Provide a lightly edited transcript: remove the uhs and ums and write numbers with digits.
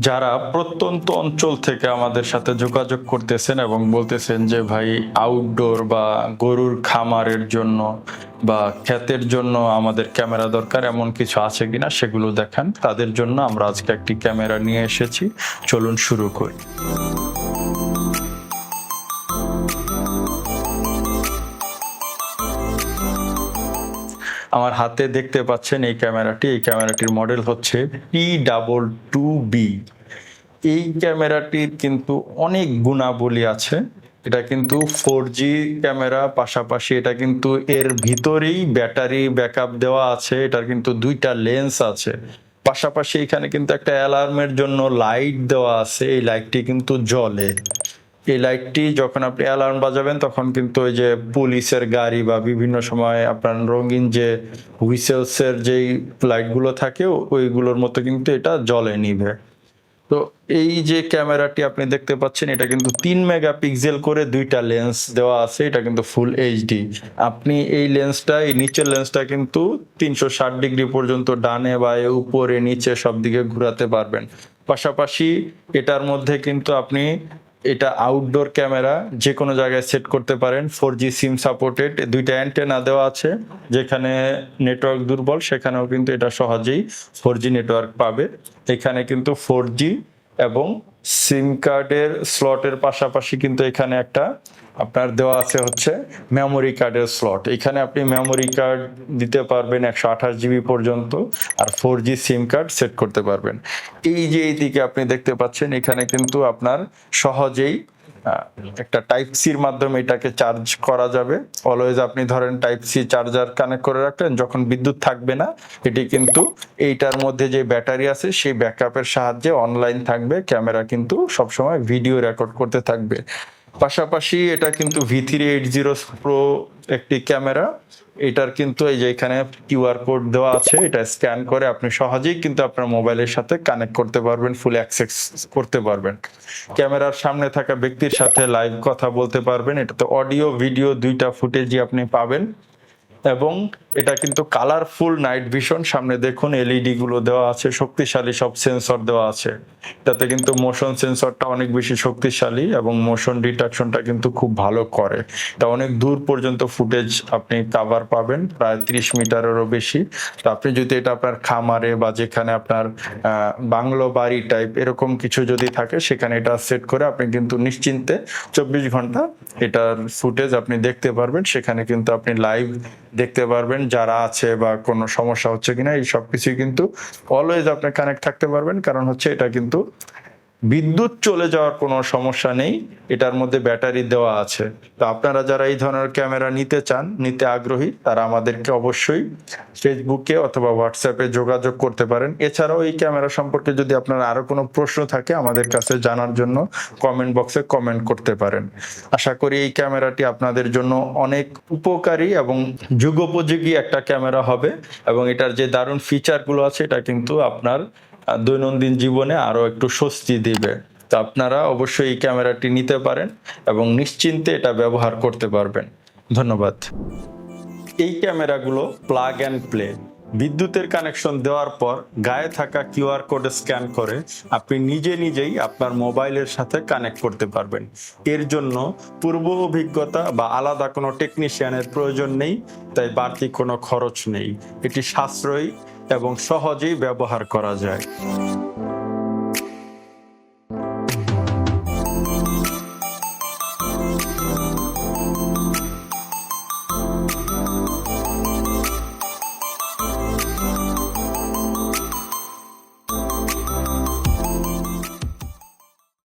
যারা প্রত্যন্ত অঞ্চল থেকে আমাদের সাথে যোগাযোগ করতেছেন এবং বলতেছেন যে ভাই আউটডোর বা গরুর খামারের জন্য বা ক্ষেতের জন্য আমাদের ক্যামেরা দরকার, এমন কিছু আছে কিনা সেগুলো দেখান। তাদের জন্য আমরা আজকে একটি ক্যামেরা নিয়ে এসেছি, চলুন শুরু করি। আমার হাতে দেখতে পাচ্ছেন এই ক্যামেরাটির মডেল হচ্ছে P22B। এই ক্যামেরাটির কিন্তু অনেক গুণাবলী আছে। এটা কিন্তু 4G ক্যামেরা, পাশাপাশি এটা কিন্তু এর ভিতরেই ব্যাটারি ব্যাকআপ দেওয়া আছে। এটার কিন্তু দুইটা লেন্স আছে, পাশাপাশি এখানে কিন্তু একটা অ্যালার্মের জন্য লাইট দেওয়া আছে। এই লাইটটি কিন্তু জ্বলে। এই লাইটটি যখন আপনি অ্যালার্ম বাজাবেন তখন কিন্তু ওই যে পুলিশের গাড়ি বা বিভিন্ন সময় আপনার রঙিন যে হুইসেলসের যেই লাইটগুলো থাকে ওইগুলোর মতো কিন্তু এটা জ্বলে নিবে। তো এই যে ক্যামেরাটি আপনি দেখতে পাচ্ছেন, এটা কিন্তু 3 মেগাপিক্সেল করে দুইটা লেন্স দেওয়া আছে। এটা কিন্তু ফুল এইচডি। আপনি এই নিচের লেন্সটা কিন্তু 360 ডিগ্রি পর্যন্ত ডানে বায়ে উপরে নিচে সব দিকে ঘোরাতে পারবেন। পাশাপাশি এটার মধ্যে কিন্তু আপনি এটা আউটডোর ক্যামেরা, যে কোনো জায়গায় সেট করতে পারেন। 4G সিম সাপোর্টেড, দুইটা অ্যান্টেনা দেওয়া আছে। যেখানে নেটওয়ার্ক দুর্বল সেখানেও কিন্তু এটা সহজেই 4G নেটওয়ার্ক পাবে। এখানে কিন্তু 4G এবং সিম কার্ডের স্লটের পাশাপাশি কিন্তু এখানে একটা আপনার দেওয়া আছে হচ্ছে মেমোরি কার্ডের স্লট। এখানে আপনি মেমোরি কার্ড দিতে পারবেন 128 জিবি পর্যন্ত, আর 4G সিম কার্ড সেট করতে পারবেন। এই যে এইদিকে আপনি দেখতে পাচ্ছেন, এখানে কিন্তু আপনার সহজেই একটা টাইপ সির মাধ্যমে এটাকে চার্জ করা যাবে। অলওয়েজ আপনি ধরেন টাইপ সি চার্জার কানেক্ট করে রাখলেন, যখন বিদ্যুৎ থাকবে না এটি কিন্তু এইটার মধ্যে যে ব্যাটারি আছে সেই ব্যাকআপের সাহায্যে অনলাইন থাকবে। ক্যামেরা কিন্তু সবসময় ভিডিও রেকর্ড করতে থাকবে। পাশাপাশি এটা কিন্তু V380 Pro একটি ক্যামেরা। এটার কিন্তু এই যে এখানে কিউআর কোড দেওয়া আছে, এটা স্ক্যান করে আপনি সহজেই কিন্তু আপনার মোবাইলের সাথে কানেক্ট করতে পারবেন, ফুল অ্যাক্সেস করতে পারবেন। ক্যামেরার সামনে থাকা ব্যক্তির সাথে লাইভ কথা বলতে পারবেন। এটাতে অডিও ভিডিও দুইটা ফুটেজই আপনি পাবেন। এবং এটা কিন্তু কালারফুল নাইট ভিশন। সামনে দেখুন এলইডি গুলো দেওয়া আছে, শক্তিশালী সব সেন্সর দেওয়া আছে। এটাতে কিন্তু মোশন সেন্সরটা অনেক বেশি শক্তিশালী এবং মোশন ডিটেকশনটা কিন্তু খুব ভালো করে। এটা অনেক দূর পর্যন্ত ফুটেজ আপনি কভার পাবেন, প্রায় 30 মিটারেরও বেশি। তো আপনি যদি এটা আপনার খামারে বা যেখানে আপনার বাংলো বাড়ি টাইপ এরকম কিছু যদি থাকে, সেখানে এটা সেট করে আপনি কিন্তু নিশ্চিন্তে 24 ঘন্টা এটার ফুটেজ আপনি দেখতে পারবেন। সেখানে কিন্তু আপনি লাইভ দেখতে পারবেন যারা আছে বা কোনো সমস্যা হচ্ছে কিনা, এই সবকিছু কিন্তু অলওয়েজ আপনি কানেক্ট থাকতে পারবেন। কারণ হচ্ছে এটা কিন্তু বিদ্যুৎ চলে যাওয়ার কোনো সমস্যা নেই, এটার মধ্যে ব্যাটারি দেওয়া আছে। তো আপনারা যারা এই ধরনের ক্যামেরা নিতে আগ্রহী, তারা আমাদেরকে অবশ্যই ফেসবুকে অথবা হোয়াটসঅ্যাপে যোগাযোগ করতে পারেন। এছাড়াও এই ক্যামেরা সম্পর্কে যদি আপনার আরো কোনো প্রশ্ন থাকে আমাদের কাছে জানার জন্য কমেন্ট বক্সে কমেন্ট করতে পারেন। আশা করি এই ক্যামেরাটি আপনাদের জন্য অনেক উপকারী এবং যুগোপযোগী একটা ক্যামেরা হবে, এবং এটার যে দারুণ ফিচারগুলো আছে এটা কিন্তু আপনার দৈনন্দিন জীবনে আরো একটু স্বস্তি দিবে। তো আপনারা অবশ্যই এই ক্যামেরাটি নিতে পারেন এবং নিশ্চিন্তে এটা ব্যবহার করতে পারবেন। ধন্যবাদ। এই ক্যামেরাগুলো প্লাগ অ্যান্ড প্লে। বিদ্যুতের কানেকশন দেওয়ার পর গায়ে থাকা কিউআর কোড স্ক্যান করে আপনি নিজেই আপনার মোবাইলের সাথে কানেক্ট করতে পারবেন। এর জন্য পূর্ব অভিজ্ঞতা বা আলাদা কোনো টেকনিশিয়ানের প্রয়োজন নেই, তাই বাড়তি কোনো খরচ নেই। এটি সাশ্রয়ী এবং সহজেই ব্যবহার করা যায়।